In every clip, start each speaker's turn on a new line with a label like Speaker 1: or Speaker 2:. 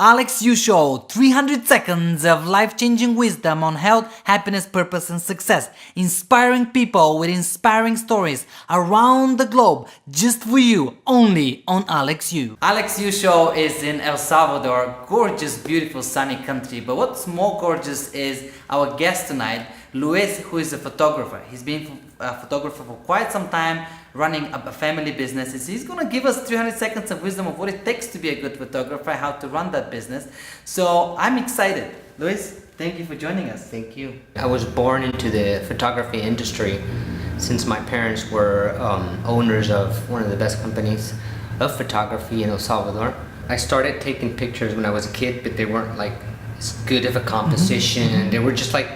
Speaker 1: Aleks U Show, 300 seconds of life-changing wisdom on health, happiness, purpose, and success. Inspiring people with inspiring stories around the globe, just for you, only on Aleks U. Aleks U Show is in El Salvador, gorgeous, beautiful, sunny country. But what's more gorgeous is our guest tonight, Luis, who is a photographer. He's been a photographer for quite some time, running a family business. He's going to give us 300 seconds of wisdom of what it takes to be a good photographer, how to run that business. So I'm excited. Luis, thank you for joining us.
Speaker 2: Thank you. I was born into the photography industry since my parents were owners of one of the best companies of photography in El Salvador. I started taking pictures when I was a kid, but they weren't like as good of a composition. They were just like,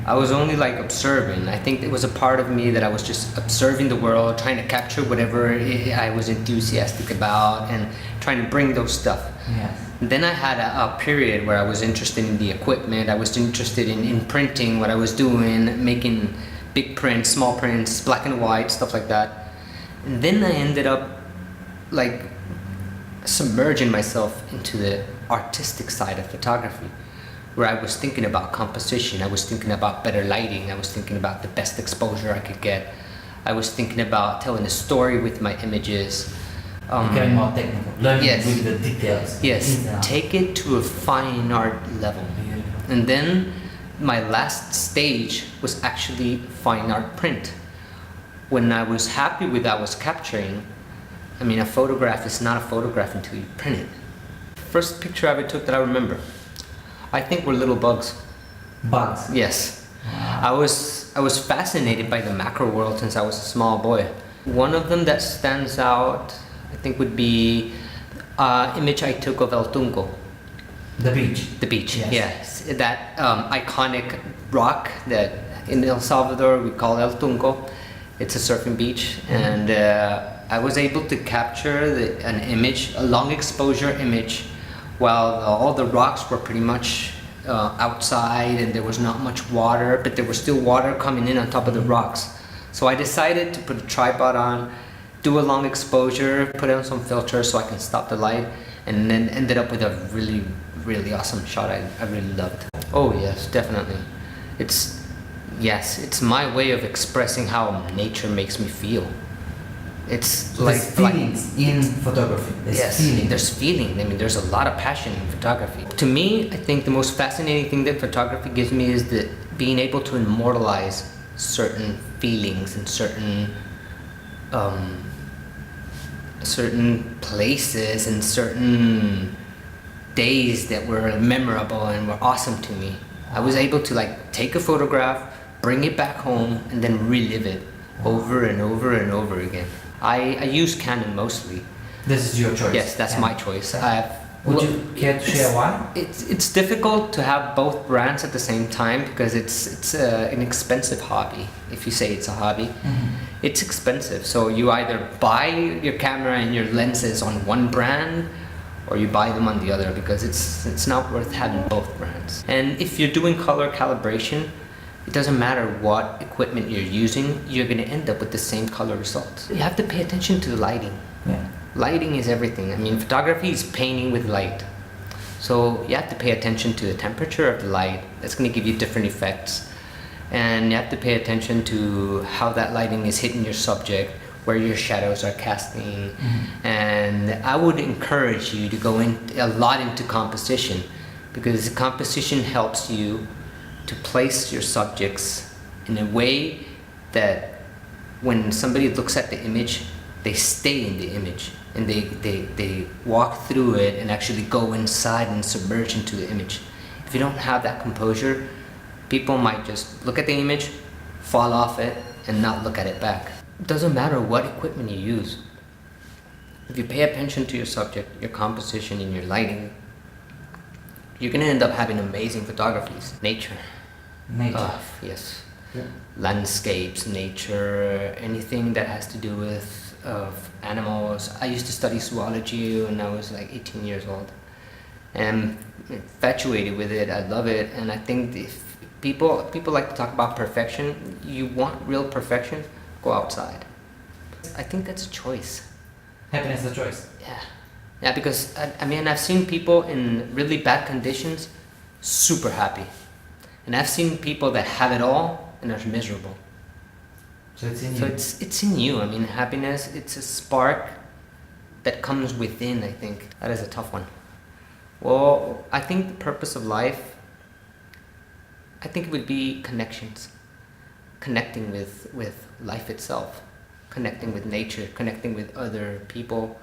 Speaker 2: I was only like observing. I think it was a part of me that I was just observing the world, trying to capture whatever I was enthusiastic about and trying to bring those stuff.
Speaker 1: Yes.
Speaker 2: Then I had a period where I was interested in the equipment. I was interested in printing what I was doing, making big prints, small prints, black and white, stuff like that. And then I ended up like submerging myself into the artistic side of photography, where I was thinking about composition, I was thinking about better lighting, I was thinking about the best exposure I could get, I was thinking about telling a story with my images.
Speaker 1: Becoming more technical, learning
Speaker 2: Yes.
Speaker 1: with the details.
Speaker 2: Yes, take it to a fine art level. And then my last stage was actually fine art print. When I was happy with what I was capturing, I mean, a photograph is not a photograph until you print it. First picture I ever took that I remember, I think were little bugs.
Speaker 1: Bugs?
Speaker 2: Yes.
Speaker 1: Wow.
Speaker 2: I was fascinated by the macro world since I was a small boy. One of them that stands out, I think, would be an image I took of El Tunco.
Speaker 1: The beach?
Speaker 2: The beach,
Speaker 1: Yes.
Speaker 2: yes. That iconic rock that in El Salvador we call El Tunco. It's a surfing beach, and I was able to capture an image, a long exposure image, while all the rocks were pretty much outside and there was not much water, but there was still water coming in on top of the rocks. So I decided to put a tripod on, do a long exposure, put on some filters so I can stop the light, and then ended up with a really, really awesome shot I really loved. Oh yes, definitely. It's my way of expressing how nature makes me feel. It's
Speaker 1: There's feelings in photography.
Speaker 2: There's feeling. I mean, there's a lot of passion in photography. To me, I think the most fascinating thing that photography gives me is that being able to immortalize certain feelings and certain places and certain days that were memorable and were awesome to me. I was able to like take a photograph, bring it back home, and then relive it over and over and over again. I use Canon mostly.
Speaker 1: This is your choice?
Speaker 2: Yes, that's my choice.
Speaker 1: Would you care to share why?
Speaker 2: It's difficult to have both brands at the same time because it's an expensive hobby. If you say it's a hobby, it's expensive. So you either buy your camera and your lenses on one brand, or you buy them on the other, because it's not worth having both brands. And if you're doing color calibration, it doesn't matter what equipment you're using, you're going to end up with the same color results. You have to pay attention to the lighting.
Speaker 1: Yeah.
Speaker 2: Lighting is everything. I mean, photography is painting with light. So you have to pay attention to the temperature of the light. That's going to give you different effects. And you have to pay attention to how that lighting is hitting your subject, where your shadows are casting. And I would encourage you to go in a lot into composition, because the composition helps you to place your subjects in a way that when somebody looks at the image, they stay in the image and they walk through it and actually go inside and submerge into the image. If you don't have that composure, people might just look at the image, fall off it, and not look at it back. It doesn't matter what equipment you use. If you pay attention to your subject, your composition, and your lighting, you're gonna end up having amazing photographies. Nature. Yes.
Speaker 1: Yeah.
Speaker 2: Landscapes, nature, anything that has to do with animals. I used to study zoology when I was like 18 years old. And infatuated with it, I love it. And I think if people like to talk about perfection. You want real perfection? Go outside. I think that's a choice.
Speaker 1: Happiness is a choice.
Speaker 2: Yeah. Yeah, because I mean, I've seen people in really bad conditions super happy, and I've seen people that have it all and are miserable.
Speaker 1: So it's in
Speaker 2: So
Speaker 1: you.
Speaker 2: it's in you. I mean, happiness, it's a spark that comes within, I think. That is a tough one. Well, I think the purpose of life, I think it would be connections. Connecting with life itself. Connecting with nature, connecting with other people.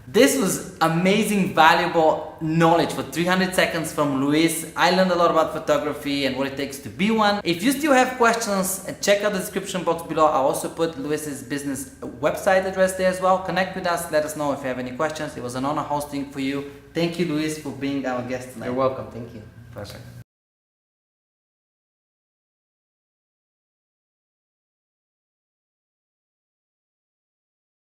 Speaker 1: This was amazing, valuable knowledge for 300 seconds from Luis. I learned a lot about photography and what it takes to be one. If you still have questions, check out the description box below. I'll also put Luis's business website address there as well. Connect with us. Let us know if you have any questions. It was an honor hosting for you. Thank you, Luis, for being our guest tonight.
Speaker 2: You're welcome. Thank you.
Speaker 1: Perfect.